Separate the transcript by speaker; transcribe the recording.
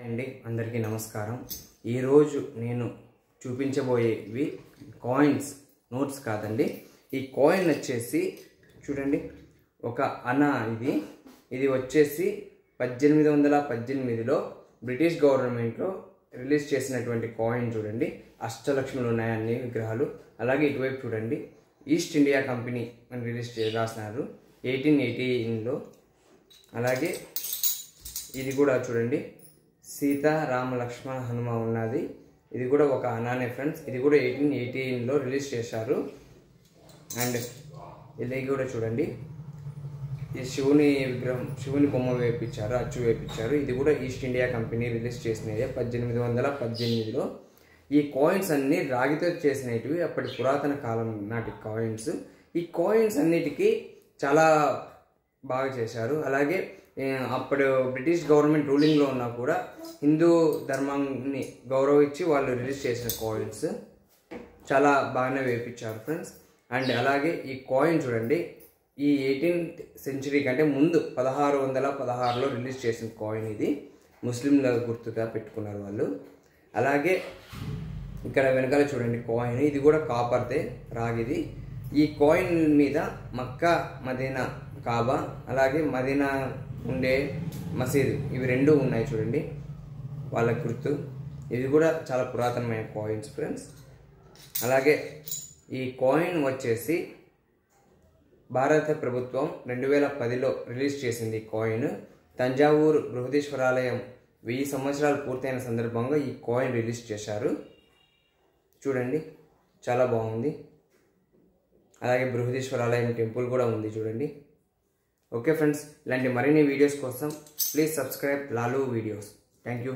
Speaker 1: అండి అందరికీ నమస్కారం। ఈ రోజు నేను చూపించబోయేవి కాయిన్స్, నోట్స్ కాదండి। ఈ కాయిన్ వచ్చేసి చూడండి, ఒక అనా ఇది వచ్చేసి 1818లో బ్రిటిష్ గవర్నమెంట్ లో రిలీజ్ చేసినటువంటి కాయిన్ చూడండి। అష్టలక్ష్ములు ఉన్నాయి అన్ని విగ్రహాలు। అలాగే ఇటువైపు చూడండి, ఈస్ట్ ఇండియా కంపెనీ అని రిలీజ్ రాసినారు 1818లో। అలాగే ఇది కూడా చూడండి, సీతా రామ లక్ష్మణ హనుమ ఉన్నది। ఇది కూడా ఒక అనానే ఫ్రెండ్స్, ఇది కూడా 1818లో రిలీజ్ చేశారు। అండ్ ఇది కూడా చూడండి, ఈ శివుని విగ్రహం, శివుని బొమ్మ వేపించారు, అచ్చు వేపించారు। ఇది కూడా ఈస్ట్ ఇండియా కంపెనీ రిలీజ్ చేసినది 1818లో। ఈ కాయిన్స్ అన్ని రాగితో చేసినవి, అప్పటి పురాతన కాలం నాటి కాయిన్స్। ఈ కాయిన్స్ అన్నిటికీ చాలా బాగా చేశారు। అలాగే అప్పుడు బ్రిటిష్ గవర్నమెంట్ రూలింగ్లో ఉన్నా కూడా హిందూ ధర్మాన్ని గౌరవించి వాళ్ళు రిలీజ్ చేసిన కాయిన్స్ చాలా బాగానే వేపించారు ఫ్రెండ్స్। అండ్ అలాగే ఈ కాయిన్ చూడండి, ఈ 18th సెంచరీ కంటే ముందు 1616లో రిలీజ్ చేసిన కాయిన్ ఇది, ముస్లింల గుర్తుగా పెట్టుకున్నారు వాళ్ళు। అలాగే ఇక్కడ వెనకాల చూడండి కాయిన్, ఇది కూడా కాపర్దే, రాగిది। ఈ కాయిన్ మీద మక్కా, మదీనా, కాబా, అలాగే మదీనా ఉండే మసీదు, ఇవి రెండు ఉన్నాయి చూడండి వాళ్ళ గుర్తు। ఇది కూడా చాలా పురాతనమైన కాయిన్స్ ఫ్రెండ్స్। అలాగే ఈ కాయిన్ వచ్చేసి భారత ప్రభుత్వం 2010లో రిలీజ్ చేసింది ఈ కాయిన్। తంజావూరు బృహదీశ్వరాలయం 1000 సంవత్సరాలు పూర్తయిన సందర్భంగా ఈ కాయిన్ రిలీజ్ చేశారు చూడండి, చాలా బాగుంది। అలాగే బృహదీశ్వరాలయం టెంపుల్ కూడా ఉంది చూడండి। ఓకే ఫ్రెండ్స్, ఇలాంటి మరిన్ని వీడియోస్ కోసం please subscribe Lalu videos. Thank you.